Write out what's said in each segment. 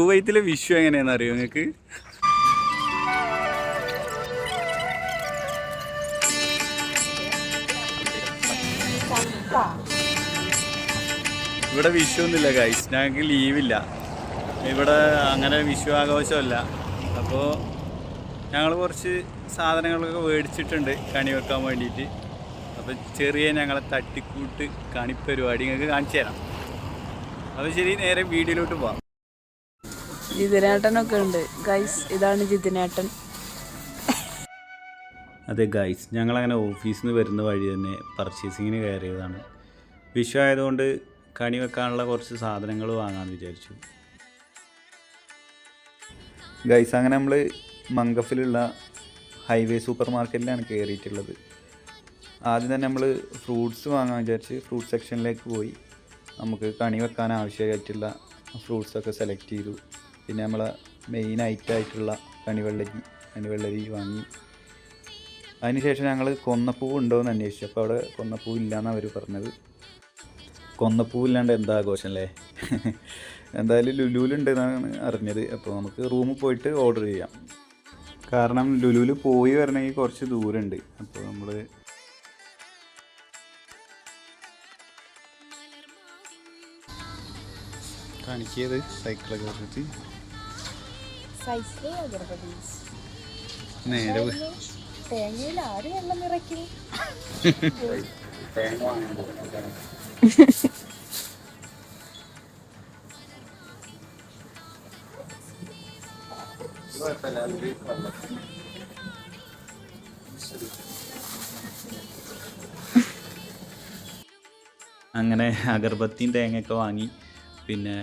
കുവൈത്തിലെ വിഷു എങ്ങനെയാണെന്ന് അറിയോ നിങ്ങൾക്ക്? ഇവിടെ വിഷു ഒന്നുമില്ല ഗൈസ്, ഞങ്ങൾക്ക് ലീവില്ല. ഇവിടെ അങ്ങനെ വിഷു ആഘോഷമല്ല. അപ്പോൾ ഞങ്ങൾ കുറച്ച് സാധനങ്ങളൊക്കെ മേടിച്ചിട്ടുണ്ട് കണി വെക്കാൻ വേണ്ടിയിട്ട്. അപ്പോൾ ചെറിയ ഞങ്ങളെ തട്ടിക്കൂട്ട് കണിപ്പരിപാടി നിങ്ങൾക്ക് കാണിച്ചു തരാം. അപ്പോൾ ശരി, നേരെ വീഡിയോയിലോട്ട് പോവാം. ജിതിനേട്ടനൊക്കെ ഉണ്ട് ഗൈസ്, ഇതാണ് ജിതിനേട്ടൻ. അതെ ഗൈസ്, ഞങ്ങളങ്ങനെ ഓഫീസിൽ നിന്ന് വരുന്ന വഴി തന്നെ പർച്ചേസിങ്ങിന് കയറിയതാണ്. വിഷു ആയതുകൊണ്ട് കണി വെക്കാനുള്ള കുറച്ച് സാധനങ്ങൾ വാങ്ങാമെന്ന് വിചാരിച്ചു. ഗൈസ്, അങ്ങനെ നമ്മൾ മംഗഫിലുള്ള ഹൈവേ സൂപ്പർ മാർക്കറ്റിലാണ് കയറിയിട്ടുള്ളത്. ആദ്യം തന്നെ നമ്മൾ ഫ്രൂട്ട്സ് വാങ്ങാൻ വിചാരിച്ച് ഫ്രൂട്ട് സെക്ഷനിലേക്ക് പോയി. നമുക്ക് കണി വെക്കാൻ ആവശ്യമായിട്ടുള്ള ഫ്രൂട്ട്സൊക്കെ സെലക്ട് ചെയ്തു. പിന്നെ നമ്മളെ മെയിൻ ഐറ്റമായിട്ടുള്ള കണിവെള്ളരി വാങ്ങി. അതിനുശേഷം ഞങ്ങൾ കൊന്നപ്പൂവ് ഉണ്ടോ എന്ന് അന്വേഷിച്ചു. അപ്പോൾ അവിടെ കൊന്നപ്പൂവ് ഇല്ലയെന്നാണ് അവർ പറഞ്ഞത്. കൊന്നപ്പൂവില്ലാണ്ട് എന്താ ആഘോഷം അല്ലേ? എന്തായാലും ലുലുവിലുണ്ടെന്നാണ് അറിഞ്ഞത്. അപ്പോൾ നമുക്ക് റൂമിൽ പോയിട്ട് ഓർഡർ ചെയ്യാം. കാരണം ലുലുവിൽ പോയി വരണമെങ്കിൽ കുറച്ച് ദൂരമുണ്ട്. അപ്പോൾ നമ്മൾ കാണിക്കിയത് സൈക്കിളൊക്കെ വെച്ചിട്ട് നേരെ തേങ്ങയിൽ ആര് വെള്ളം നിറയ്ക്കും? അങ്ങനെ അഗർബത്തിയും തേങ്ങയൊക്കെ വാങ്ങി. പിന്നെ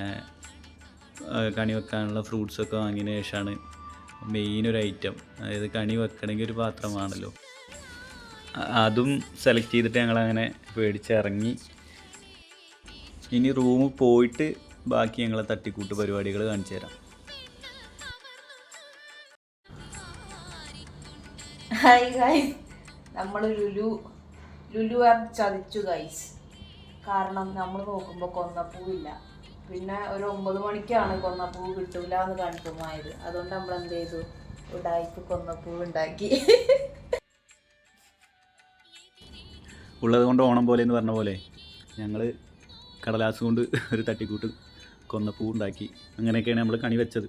കണി വെക്കാനുള്ള ഫ്രൂട്ട്സൊക്കെ വാങ്ങിയതിന് ശേഷമാണ് മെയിനൊരു ഐറ്റം, അതായത് കണി വെക്കണമെങ്കിൽ ഒരു പാത്രമാണല്ലോ, അതും സെലക്ട് ചെയ്തിട്ട് ഞങ്ങളങ്ങനെ പേടിച്ചിറങ്ങി. ഇനി റൂമിൽ പോയിട്ട് ബാക്കി ഞങ്ങളെ തട്ടിക്കൂട്ട് പരിപാടികൾ കാണിച്ചു തരാം. ഹായ് ഗൈസ്, നമ്മൾ ലുലു ആപ്പ് ചതിച്ചു ഗൈസ്. കാരണം നമ്മൾ നോക്കുമ്പോൾ കൊന്നപ്പൂവില്ല. പിന്നെ ഒരു 9 മണിക്കാണ് കൊന്നപ്പൂവ് കിട്ടൂല എന്ന് കൺഫേമായത്. അതുകൊണ്ട് നമ്മൾ എന്ത് ചെയ്തു, ഉടായിക്ക് കൊന്നപ്പൂവ് ഉണ്ടാക്കി. ഉള്ളത് കൊണ്ട് ഓണം പോലെ എന്ന് പറഞ്ഞ പോലെ ഞങ്ങൾ കടലാസ് കൊണ്ട് ഒരു തട്ടിക്കൂട്ട് കൊന്നപ്പൂവ് ഉണ്ടാക്കി. അങ്ങനെയൊക്കെയാണ് നമ്മൾ കണി വെച്ചത്.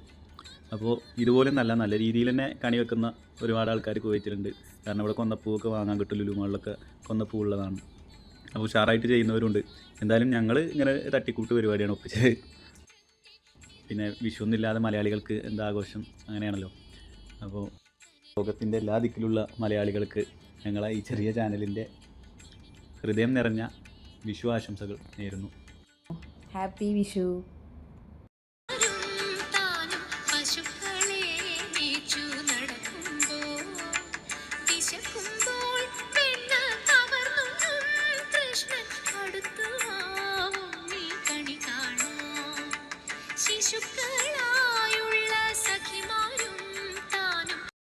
അപ്പോൾ ഇതുപോലെ നല്ല രീതിയിൽ തന്നെ കണി വെക്കുന്ന ഒരുപാട് ആൾക്കാർ കുവൈത്തിലുണ്ട്. കാരണം ഇവിടെ കൊന്നപ്പൂവൊക്കെ വാങ്ങാൻ കിട്ടും, ലുലുമാളിലൊക്കെ കൊന്നപ്പൂ ഉള്ളതാണ്. അപ്പോൾ ഉഷാറായിട്ട് ചെയ്യുന്നവരുണ്ട്. എന്തായാലും ഞങ്ങൾ ഇങ്ങനെ തട്ടിക്കൂട്ട് പരിപാടിയാണ് ഒപ്പിച്ചത്. പിന്നെ വിഷുവൊന്നുമില്ലാതെ മലയാളികൾക്ക് എന്താ ആഘോഷം, അങ്ങനെയാണല്ലോ. അപ്പോൾ ലോകത്തിൻ്റെ എല്ലാ ദിക്കിലുള്ള മലയാളികൾക്ക് ഞങ്ങളെ ഈ ചെറിയ ചാനലിൻ്റെ ഹൃദയം നിറഞ്ഞ വിഷു ആശംസകൾ നേരുന്നു. ഹാപ്പി വിഷു. ശിശുക്കൾ